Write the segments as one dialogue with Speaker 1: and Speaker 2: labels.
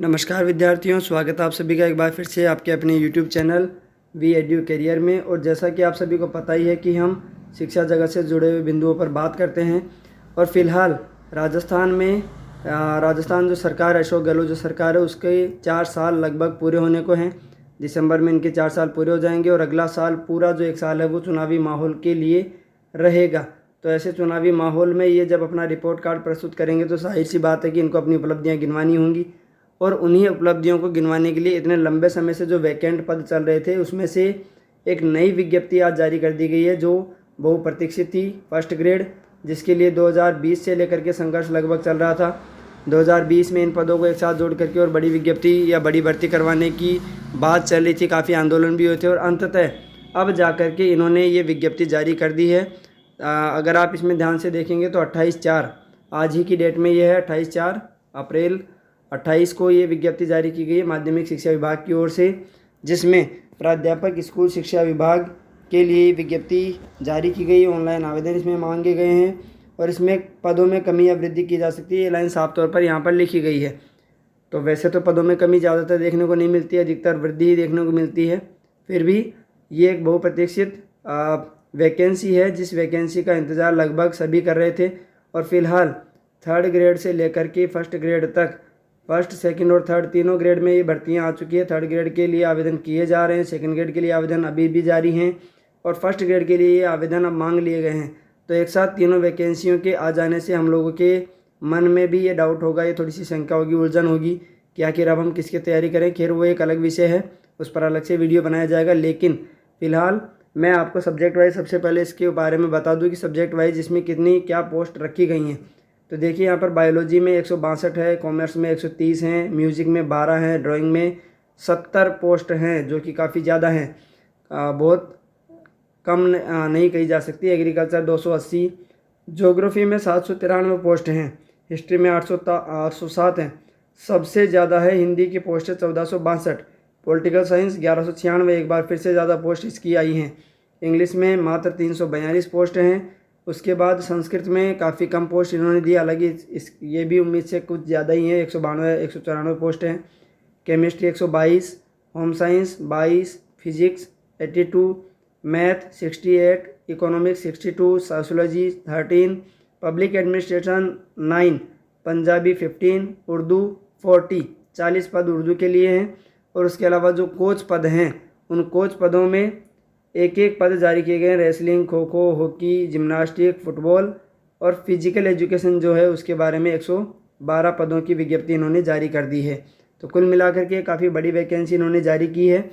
Speaker 1: नमस्कार विद्यार्थियों, स्वागत है आप सभी का एक बार फिर से आपके अपने YouTube channel we edu career में। और जैसा कि आप सभी को पता ही है कि हम शिक्षा जगत से जुड़े हुए बिंदुओं पर बात करते हैं। और फिलहाल राजस्थान जो सरकार है, अशोक गहलोत जो सरकार है, उसके 4 साल लगभग पूरे होने को हैं। दिसंबर में इनके 4 साल पूरे हो जाएंगे और अगला साल पूरा जो 1 साल है वो चुनावी माहौल के लिए रहेगा। तो ऐसे चुनावी माहौल में ये जब अपना रिपोर्ट कार्ड प्रस्तुत करेंगे तो जाहिर सी बात है कि इनको अपनी उपलब्धियां गिनवानी होंगी। और उन्हीं उपलब्धियों को गिनवाने के लिए इतने लंबे समय से जो वैकेंट पद चल रहे थे उसमें से एक नई विज्ञप्ति आज जारी कर दी गई है जो बहुप्रतीक्षित थी, फर्स्ट ग्रेड, जिसके लिए 2020 से लेकर के संघर्ष लगभग चल रहा था। 2020 में इन पदों को एक साथ जोड़ करके और बड़ी विज्ञप्ति या बड़ी भर्ती करवाने की बात चल रही थी, काफ़ी आंदोलन भी हुए थे और अंततः अब जा कर के इन्होंने ये विज्ञप्ति जारी कर दी है। अगर आप इसमें ध्यान से देखेंगे तो 28/4 आज ही की डेट में ये है, 28/4 अप्रैल 28 को ये विज्ञप्ति जारी की गई है माध्यमिक शिक्षा विभाग की ओर से, जिसमें प्राध्यापक स्कूल शिक्षा विभाग के लिए विज्ञप्ति जारी की गई है। ऑनलाइन आवेदन इसमें मांगे गए हैं और इसमें पदों में कमी या वृद्धि की जा सकती है, ये लाइन साफ तौर पर यहाँ पर लिखी गई है। तो वैसे तो पदों में कमी ज़्यादातर देखने को नहीं मिलती है, अधिकतर वृद्धि ही देखने को मिलती है। फिर भी ये एक बहुप्रतीक्षित वैकेंसी है जिस वैकेंसी का इंतज़ार लगभग सभी कर रहे थे। और फिलहाल 3rd ग्रेड से लेकर के 1st ग्रेड तक, 1st, 2nd और 3rd तीनों ग्रेड में ये भर्तियां आ चुकी है। 3rd ग्रेड के लिए आवेदन किए जा रहे हैं, 2nd ग्रेड के लिए आवेदन अभी भी जारी हैं और 1st ग्रेड के लिए ये आवेदन अब मांग लिए गए हैं। तो एक साथ तीनों वैकेंसियों के आ जाने से हम लोगों के मन में भी ये डाउट होगा, ये थोड़ी सी शंका होगी, उलझन होगी कि आखिर अब हम किसकी तैयारी करें। खैर वो एक अलग विषय है, उस पर अलग से वीडियो बनाया जाएगा। लेकिन फ़िलहाल मैं आपको सब्जेक्ट वाइज सबसे पहले इसके बारे में बता दूं कि सब्जेक्ट वाइज इसमें कितनी क्या पोस्ट रखी गई हैं। तो देखिए यहाँ पर बायोलॉजी में 162 है, कॉमर्स में 130 हैं, म्यूज़िक में 12 हैं, ड्राइंग में 70 पोस्ट हैं जो कि काफ़ी ज़्यादा हैं, बहुत कम नहीं कही जा सकती। एग्रीकल्चर 280, ज्योग्राफी में 793 पोस्ट हैं, हिस्ट्री में 807 हैं, सबसे ज़्यादा है हिंदी की पोस्ट है 1462, पॉलिटिकल साइंस 1196, एक बार फिर से ज़्यादा पोस्ट इसकी आई हैं। इंग्लिश में मात्र 342 पोस्ट हैं। उसके बाद संस्कृत में काफ़ी कम पोस्ट इन्होंने दी, हालांकि ये भी उम्मीद से कुछ ज़्यादा ही है, 194 पोस्ट हैं। Chemistry 122, home science 22, physics 82, math 68, economics 62, sociology 13, public administration 9, Punjabi 15, Urdu 40 पद उर्दू के लिए हैं। और उसके अलावा जो कोच पद हैं उन कोच पदों में एक एक पद जारी किए गए हैं। Wrestling, kho kho, hockey, gymnastic, football और फिजिकल एजुकेशन जो है उसके बारे में 112 पदों की विज्ञप्ति इन्होंने जारी कर दी है। तो कुल मिलाकर के काफ़ी बड़ी वैकेंसी इन्होंने जारी की है।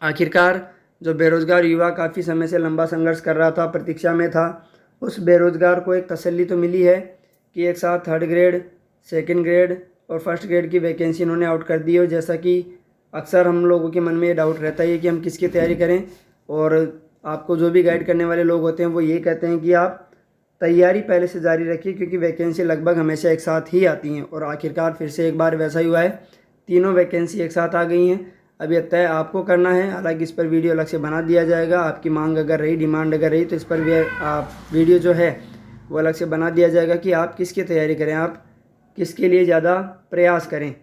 Speaker 1: आखिरकार जो बेरोज़गार युवा काफ़ी समय से लंबा संघर्ष कर रहा था, प्रतीक्षा में था, उस बेरोज़गार को एक तसल्ली तो मिली है कि एक साथ 3rd ग्रेड, 2nd ग्रेड और 1st ग्रेड की वैकेंसी इन्होंने आउट कर दी है। और जैसा कि अक्सर हम लोगों के मन में ये डाउट रहता है कि हम किसकी तैयारी करें, और आपको जो भी गाइड करने वाले लोग होते हैं वो ये कहते हैं कि आप तैयारी पहले से जारी रखिए क्योंकि वैकेंसी लगभग हमेशा एक साथ ही आती हैं। और आखिरकार फिर से एक बार वैसा ही हुआ है, तीनों वैकेंसी एक साथ आ गई हैं। अब यह तय आपको करना है, हालांकि इस पर वीडियो अलग से बना दिया जाएगा। आपकी मांग अगर रही, डिमांड अगर रही तो इस पर भी वीडियो जो है वो अलग से बना दिया जाएगा कि आप किसकी तैयारी करें, आप किसके लिए ज़्यादा प्रयास करें।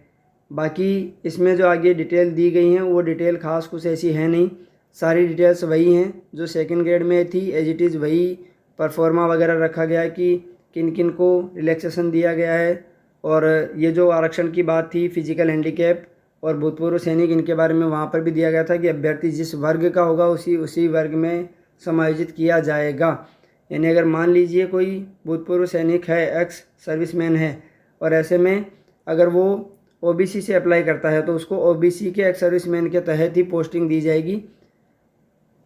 Speaker 1: बाकी इसमें जो आगे डिटेल दी गई हैं वो डिटेल खास कुछ ऐसी है नहीं, सारी डिटेल्स वही हैं जो 2nd ग्रेड में थी, एज इट इज़ वही परफॉर्मा वगैरह रखा गया है कि किन किन को रिलैक्सेशन दिया गया है। और ये जो आरक्षण की बात थी, फिजिकल हैंडीकैप और भूतपूर्व सैनिक, इनके बारे में वहाँ पर भी दिया गया था कि अभ्यर्थी जिस वर्ग का होगा उसी वर्ग में समायोजित किया जाएगा। यानी अगर मान लीजिए कोई भूतपूर्व सैनिक है, एक्स सर्विसमैन है, और ऐसे में अगर वो ओबीसी से अप्लाई करता है तो उसको ओबीसी के एक्स सर्विसमैन के तहत ही पोस्टिंग दी जाएगी,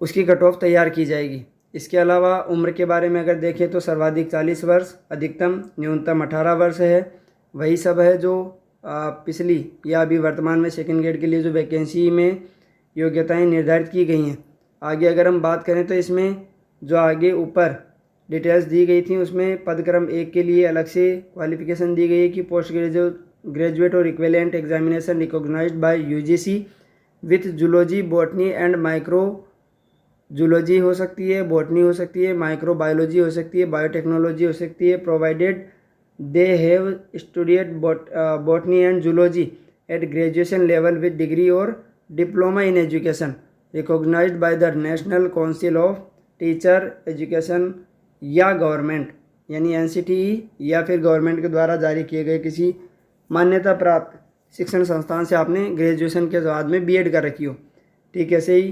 Speaker 1: उसकी कट ऑफ तैयार की जाएगी। इसके अलावा उम्र के बारे में अगर देखें तो सर्वाधिक 40 वर्ष, अधिकतम न्यूनतम 18 वर्ष है। वही सब है जो पिछली या अभी वर्तमान में 2nd ग्रेड के लिए जो वैकेंसी में योग्यताएं निर्धारित की गई हैं। आगे अगर हम बात करें तो इसमें जो आगे ऊपर डिटेल्स दी गई थी उसमें पदक्रम 1 के लिए अलग से क्वालिफिकेशन दी गई है कि पोस्ट ग्रेजुएट और equivalent examination recognised by UGC with zoology, botany and micro zoology हो सकती है, बॉटनी हो सकती है, माइक्रोबायोलॉजी हो सकती है, बायोटेक्नोलॉजी हो सकती है, provided they have studied botany and zoology at graduation level with degree और diploma in education recognised by the national council of teacher education या गवर्नमेंट, यानी NCTE या फिर गवर्नमेंट के द्वारा जारी किए गए किसी मान्यता प्राप्त शिक्षण संस्थान से आपने ग्रेजुएशन के बाद में B.Ed कर रखी हो। ठीक है, ऐसे ही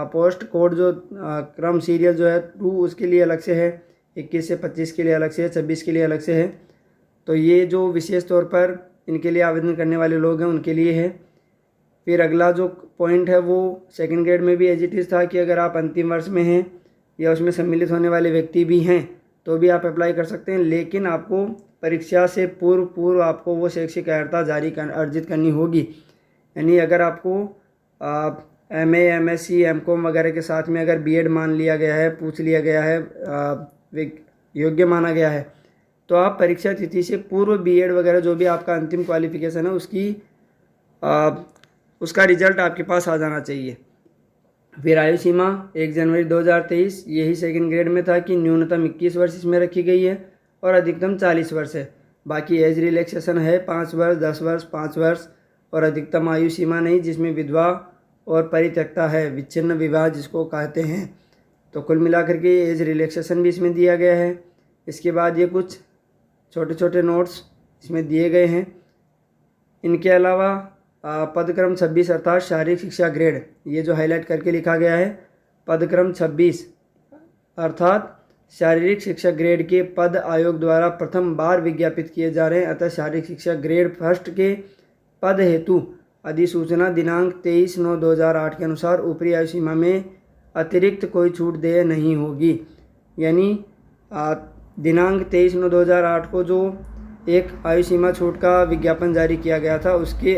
Speaker 1: पोस्ट कोड जो क्रम सीरियल जो है 2 उसके लिए अलग से है, 21 से 25 के लिए अलग से है, 26 के लिए अलग से है। तो ये जो विशेष तौर पर इनके लिए आवेदन करने वाले लोग हैं उनके लिए है। फिर अगला जो पॉइंट है वो सेकंड ग्रेड में भी एज इट इज़ था कि अगर आप अंतिम वर्ष में हैं या उसमें सम्मिलित होने वाले व्यक्ति भी हैं तो भी आप अप्लाई कर सकते हैं, लेकिन आपको परीक्षा से पूर्व आपको वो शैक्षिक अर्हता अर्जित करनी होगी। यानी अगर आपको MA MSc MCOM वगैरह के साथ में अगर B.Ed मान लिया गया है, पूछ लिया गया है, योग्य माना गया है, तो आप परीक्षा तिथि से पूर्व B.Ed वगैरह जो भी आपका अंतिम क्वालिफिकेशन है उसका रिजल्ट आपके पास आ जाना चाहिए। फिर आयु सीमा 1 जनवरी 2023 यही सेकंड ग्रेड में था कि न्यूनतम 21 वर्ष इसमें रखी गई है और अधिकतम 40 वर्ष है। बाकी एज रिलैक्सेशन है 5 वर्ष, 10 वर्ष, 5 वर्ष और अधिकतम आयु सीमा नहीं, जिसमें विधवा और परित्यक्ता है, विच्छिन्न विवाह जिसको कहते हैं। तो कुल मिलाकर के एज रिलैक्सेशन भी इसमें दिया गया है। इसके बाद ये कुछ छोटे छोटे नोट्स इसमें दिए गए हैं। इनके अलावा पदक्रम 26 अर्थात शारीरिक शिक्षा ग्रेड, ये जो हाईलाइट करके लिखा गया है, पदक्रम 26 अर्थात शारीरिक शिक्षा ग्रेड के पद आयोग द्वारा प्रथम बार विज्ञापित किए जा रहे हैं। अतः शारीरिक शिक्षा ग्रेड फर्स्ट के पद हेतु अधिसूचना दिनांक 23/9/2008 के अनुसार ऊपरी आयु सीमा में अतिरिक्त कोई छूट देय नहीं होगी। यानी दिनांक 23/9/2008 को जो एक आयु सीमा छूट का विज्ञापन जारी किया गया था उसके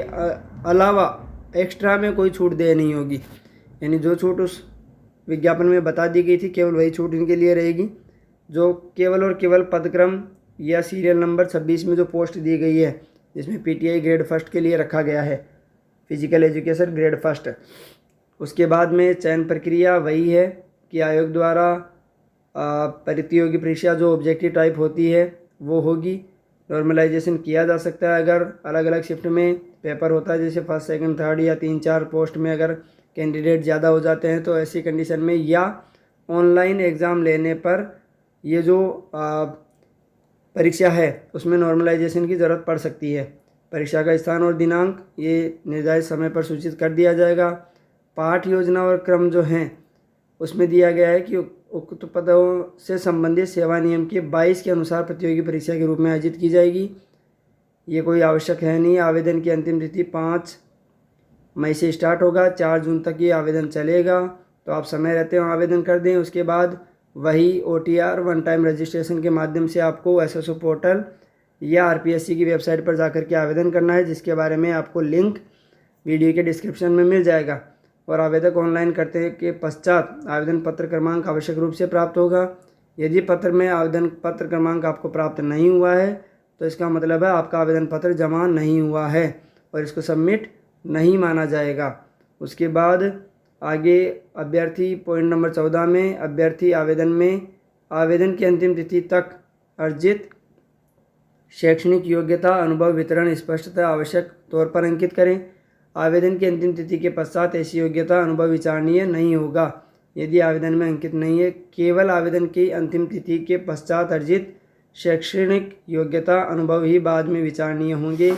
Speaker 1: अलावा एक्स्ट्रा में कोई छूट देय नहीं होगी। यानी जो छूट उस विज्ञापन में बता दी गई थी केवल वही छूट इनके लिए रहेगी। जो केवल और केवल पदक्रम या सीरियल नंबर 26 में जो पोस्ट दी गई है जिसमें PTI ग्रेड फर्स्ट के लिए रखा गया है, फिजिकल एजुकेशन ग्रेड फर्स्ट, उसके बाद में चयन प्रक्रिया वही है कि आयोग द्वारा प्रतियोगी परीक्षा जो ऑब्जेक्टिव टाइप होती है वो होगी। नॉर्मलाइजेशन किया जा सकता है अगर अलग अलग शिफ्ट में पेपर होता है, जैसे फर्स्ट सेकंड थर्ड या 3-4 पोस्ट में अगर कैंडिडेट ज़्यादा हो जाते हैं तो ऐसी कंडीशन में या ऑनलाइन एग्ज़ाम लेने पर ये जो परीक्षा है उसमें नॉर्मलाइजेशन की ज़रूरत पड़ सकती है। परीक्षा का स्थान और दिनांक ये निर्धारित समय पर सूचित कर दिया जाएगा। पाठ योजना और क्रम जो हैं उसमें दिया गया है कि उक्त पदों से संबंधित सेवा नियम के 22 के अनुसार प्रतियोगी परीक्षा के रूप में आयोजित की जाएगी। ये कोई आवश्यक है नहीं। आवेदन की अंतिम तिथि 5 मई से स्टार्ट होगा, 4 जून तक ये आवेदन चलेगा। तो आप समय रहते हो आवेदन कर दें। उसके बाद वही OTR वन टाइम रजिस्ट्रेशन के माध्यम से आपको SSO पोर्टल या RPSC की वेबसाइट पर जाकर के आवेदन करना है, जिसके बारे में आपको लिंक वीडियो के डिस्क्रिप्शन में मिल जाएगा। और आवेदक ऑनलाइन करने के पश्चात आवेदन पत्र क्रमांक आवश्यक रूप से प्राप्त होगा। यदि पत्र में आवेदन पत्र क्रमांक आपको प्राप्त नहीं हुआ है तो इसका मतलब है आपका आवेदन पत्र जमा नहीं हुआ है और इसको सबमिट नहीं माना जाएगा। उसके बाद आगे अभ्यर्थी पॉइंट नंबर 14 में अभ्यर्थी आवेदन में आवेदन की अंतिम तिथि तक अर्जित शैक्षणिक योग्यता अनुभव वितरण स्पष्टता आवश्यक तौर पर अंकित करें। आवेदन की अंतिम तिथि के पश्चात ऐसी योग्यता अनुभव विचारणीय नहीं होगा यदि आवेदन में अंकित नहीं है। केवल आवेदन की अंतिम तिथि के पश्चात अर्जित शैक्षणिक योग्यता अनुभव ही बाद में विचारणीय होंगे।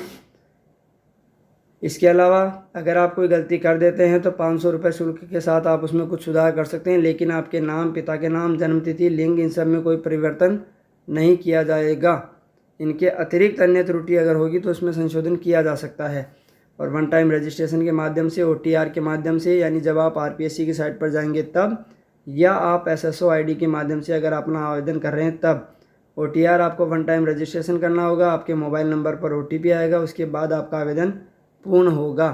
Speaker 1: इसके अलावा अगर आप कोई गलती कर देते हैं तो 500 रुपये शुल्क के साथ आप उसमें कुछ सुधार कर सकते हैं, लेकिन आपके नाम, पिता के नाम, जन्मतिथि, लिंग, इन सब में कोई परिवर्तन नहीं किया जाएगा। इनके अतिरिक्त अन्य त्रुटि अगर होगी तो उसमें संशोधन किया जा सकता है। और वन टाइम रजिस्ट्रेशन के माध्यम से, OTR के माध्यम से, यानी जब आप RPSC की साइट पर जाएंगे तब, या आप SSO ID के माध्यम से अगर अपना आवेदन कर रहे हैं तब OTR आपको वन टाइम रजिस्ट्रेशन करना होगा। आपके मोबाइल नंबर पर OTP आएगा, उसके बाद आपका आवेदन पूर्ण होगा।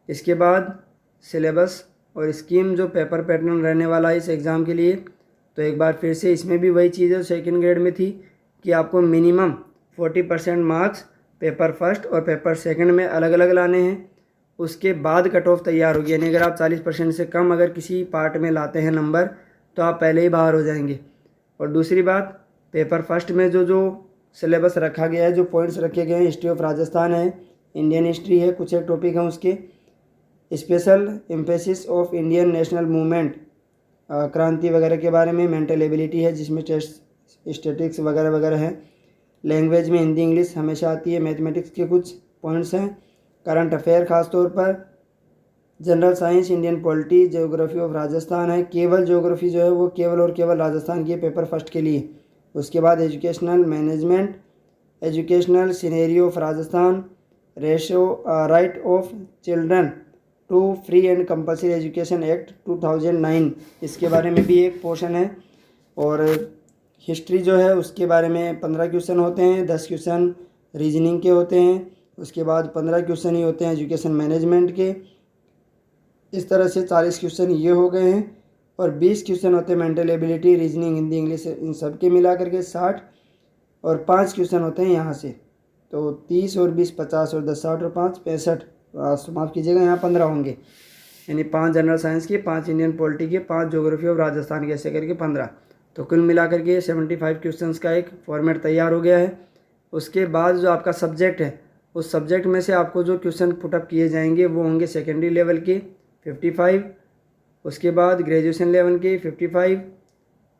Speaker 1: इसके बाद सिलेबस और स्कीम जो पेपर पैटर्न रहने वाला है इस एग्ज़ाम के लिए, तो एक बार फिर से इसमें भी वही चीज़ है सेकंड ग्रेड में थी कि आपको मिनिमम 40% मार्क्स पेपर फर्स्ट और पेपर सेकंड में अलग अलग लाने हैं। उसके बाद कट ऑफ तैयार होगी, यानी अगर आप 40% से कम अगर किसी पार्ट में लाते हैं नंबर तो आप पहले ही बाहर हो जाएंगे। और दूसरी बात, पेपर फर्स्ट में जो सिलेबस रखा गया है, जो पॉइंट्स रखे गए हैं, हिस्ट्री ऑफ राजस्थान है, इंडियन हिस्ट्री है, कुछ एक टॉपिक हैं उसके। Special emphasis of Indian national movement, क्रांति वगैरह के बारे में। मेंटल एबिलिटी है जिसमें टेस्ट स्टैटिक्स वगैरह वगैरह है। लैंग्वेज में हिंदी इंग्लिश हमेशा आती है। मैथमेटिक्स के कुछ पॉइंट्स हैं। करंट अफेयर खास तौर पर। General science, Indian polity, geography of Rajasthan है। केवल ज्योग्राफी जो है वो केवल और केवल राजस्थान की पेपर फर्स्ट के लिए। उसके बाद educational management, educational scenario of Rajasthan, ratio right of children to free and compulsory education act 2009, इसके बारे में भी एक पोर्शन है। और हिस्ट्री जो है उसके बारे में 15 क्वेश्चन होते हैं, 10 क्वेश्चन रीजनिंग के होते हैं। उसके बाद 15 क्वेश्चन ही होते हैं एजुकेशन मैनेजमेंट के। इस तरह से 40 क्वेश्चन ये हो गए हैं। और 20 क्वेश्चन होते हैं mental ability, reasoning, Hindi English, इन सब के मिला करके 60। और 5 क्वेश्चन होते हैं यहाँ से, तो 30 और 20 50 और 10 60 और 5 65, माफ़ कीजिएगा यहाँ 15 होंगे। यानी 5 जनरल साइंस के, 5 इंडियन पॉलिटी के, 5 ज्योग्राफी ऑफ राजस्थान के, ऐसे करके 15। तो कुल मिला करके 75 क्वेश्चंस का एक फॉर्मेट तैयार हो गया है। उसके बाद जो आपका सब्जेक्ट है, उस सब्जेक्ट में से आपको जो क्वेश्चन पुटअप किए जाएंगे वो होंगे सेकेंडरी लेवल के 55, उसके बाद ग्रेजुएशन लेवल के 55,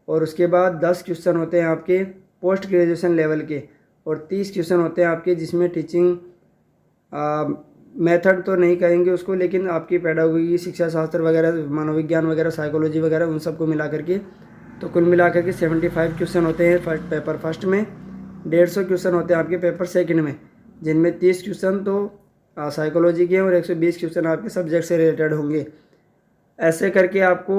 Speaker 1: और उसके बाद 10 क्वेश्चन होते हैं आपके पोस्ट ग्रेजुएशन लेवल के, और 30 क्वेश्चन होते हैं आपके जिसमें टीचिंग मेथड तो नहीं कहेंगे उसको, लेकिन आपकी पेडागोगी, शिक्षा शास्त्र वगैरह, मनोविज्ञान वगैरह, साइकोलॉजी वगैरह, उन सबको मिला करके तो कुल मिला करके 75 क्वेश्चन होते हैं पेपर फर्स्ट में। 150 क्वेश्चन होते हैं आपके पेपर सेकंड में, जिनमें 30 क्वेश्चन तो साइकोलॉजी के हैं और 120 क्वेश्चन आपके सब्जेक्ट से रिलेटेड होंगे। ऐसे करके आपको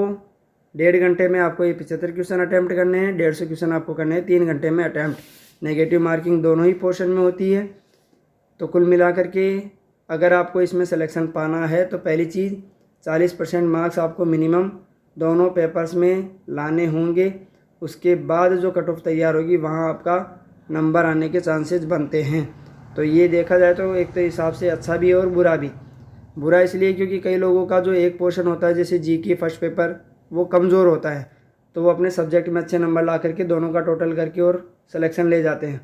Speaker 1: 1.5 घंटे में आपको ये 75 क्वेश्चन अटैम्प्ट करने हैं। 150 क्वेश्चन आपको करने हैं 3 घंटे में अटैम्प्ट। नेगेटिव मार्किंग दोनों ही पोर्शन में होती है। तो कुल मिला करके अगर आपको इसमें सिलेक्शन पाना है तो पहली चीज़ 40% मार्क्स आपको मिनिमम दोनों पेपर्स में लाने होंगे। उसके बाद जो कट ऑफ तैयार होगी वहाँ आपका नंबर आने के चांसेस बनते हैं। तो ये देखा जाए तो एक तो हिसाब से अच्छा भी है और बुरा भी। बुरा इसलिए क्योंकि कई लोगों का जो एक पोर्शन होता है, जैसे जी की फर्स्ट पेपर, वो कमज़ोर होता है, तो वो अपने सब्जेक्ट में अच्छे नंबर ला करके दोनों का टोटल करके और सिलेक्शन ले जाते हैं।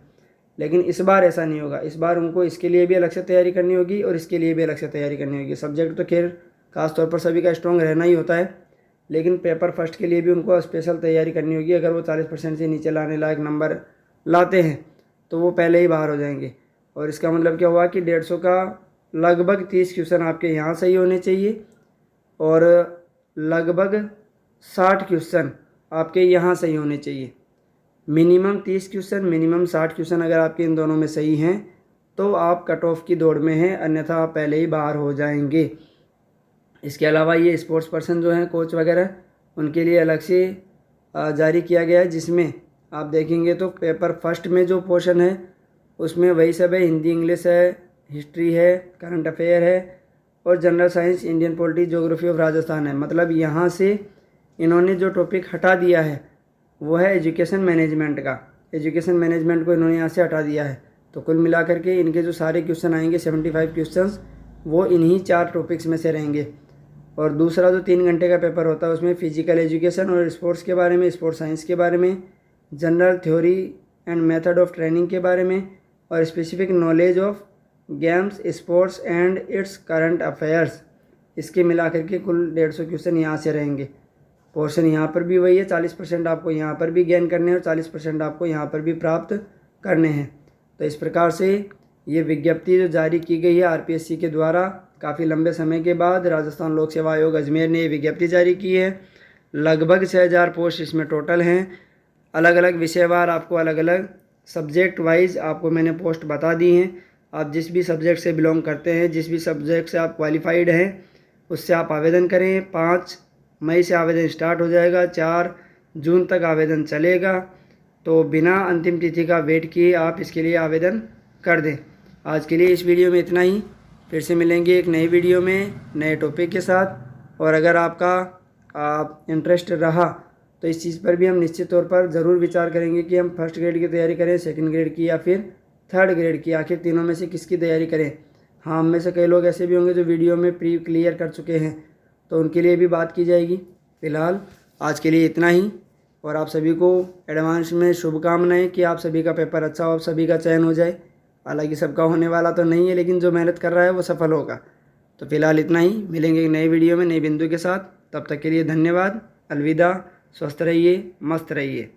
Speaker 1: लेकिन इस बार ऐसा नहीं होगा। इस बार उनको इसके लिए भी अलग से तैयारी करनी होगी और इसके लिए भी अलग से तैयारी करनी होगी। सब्जेक्ट तो खैर खास तौर पर सभी का स्ट्रॉन्ग रहना ही होता है, लेकिन पेपर फर्स्ट के लिए भी उनको स्पेशल तैयारी करनी होगी। अगर वो 40% से नीचे लाने लायक नंबर लाते हैं तो वो पहले ही बाहर हो जाएंगे। और इसका मतलब क्या हुआ कि 150 का लगभग 30 क्वेश्चन आपके यहाँ सही होने चाहिए और लगभग 60 क्वेश्चन आपके यहाँ सही होने चाहिए। मिनिमम 30 क्वेश्चन, मिनिमम 60 क्वेश्चन अगर आपके इन दोनों में सही हैं तो आप कट ऑफ की दौड़ में हैं, अन्यथा आप पहले ही बाहर हो जाएंगे। इसके अलावा ये स्पोर्ट्स पर्सन जो हैं, कोच वगैरह, उनके लिए अलग से जारी किया गया है, जिसमें आप देखेंगे तो पेपर फर्स्ट में जो पोर्शन है उसमें वही सब है। हिंदी इंग्लिश है, हिस्ट्री है, करंट अफेयर है और general science, Indian polity, geography of Rajasthan है। मतलब यहाँ से इन्होंने जो टॉपिक हटा दिया है वो है एजुकेशन मैनेजमेंट का। एजुकेशन मैनेजमेंट को इन्होंने यहाँ से हटा दिया है। तो कुल मिला करके इनके जो सारे क्वेश्चन आएंगे 75 क्वेश्चंस वो इन्हीं 4 टॉपिक्स में से रहेंगे। और दूसरा जो 3 घंटे का पेपर होता है उसमें फिजिकल एजुकेशन और स्पोर्ट्स के बारे में, स्पोर्ट्स साइंस के बारे में, general theory and method of training के बारे में और specific knowledge of games, sports and its current affairs, इसके मिला करके कुल 150 क्वेश्चन यहाँ से रहेंगे। पोर्शन यहाँ पर भी वही है, 40% आपको यहाँ पर भी गेन करने हैं और 40% आपको यहाँ पर भी प्राप्त करने हैं। तो इस प्रकार से ये विज्ञप्ति जो जारी की गई है आरपीएससी के द्वारा, काफ़ी लंबे समय के बाद राजस्थान लोक सेवा आयोग अजमेर ने ये विज्ञप्ति जारी की है। लगभग 6000 पोस्ट इसमें टोटल हैं। अलग अलग विषयवार आपको अलग अलग सब्जेक्ट वाइज आपको मैंने पोस्ट बता दी हैं। आप जिस भी सब्जेक्ट से बिलोंग करते हैं, जिस भी सब्जेक्ट से आप क्वालिफाइड हैं, उससे आप आवेदन करें। 5 मई से आवेदन स्टार्ट हो जाएगा, 4 जून तक आवेदन चलेगा। तो बिना अंतिम तिथि का वेट किए आप इसके लिए आवेदन कर दें। आज के लिए इस वीडियो में इतना ही। फिर से मिलेंगे एक नई वीडियो में नए टॉपिक के साथ। और अगर आपका इंटरेस्ट रहा तो इस चीज़ पर भी हम निश्चित तौर पर ज़रूर विचार करेंगे कि हम फर्स्ट ग्रेड की तैयारी करें, सेकंड ग्रेड की या फिर थर्ड ग्रेड की, आखिर तीनों में से किसकी तैयारी करें। हाँ, हम में से कई लोग ऐसे भी होंगे जो वीडियो में प्री क्लियर कर चुके हैं, तो उनके लिए भी बात की जाएगी। फ़िलहाल आज के लिए इतना ही और आप सभी को एडवांस में शुभकामनाएं कि आप सभी का पेपर अच्छा हो, आप सभी का चयन हो जाए। हालांकि सबका होने वाला तो नहीं है, लेकिन जो मेहनत कर रहा है वो सफल होगा। तो फिलहाल इतना ही, मिलेंगे एक नई वीडियो में नई बिंदु के साथ। तब तक के लिए धन्यवाद, अलविदा, स्वस्थ रहिए, मस्त रहिए।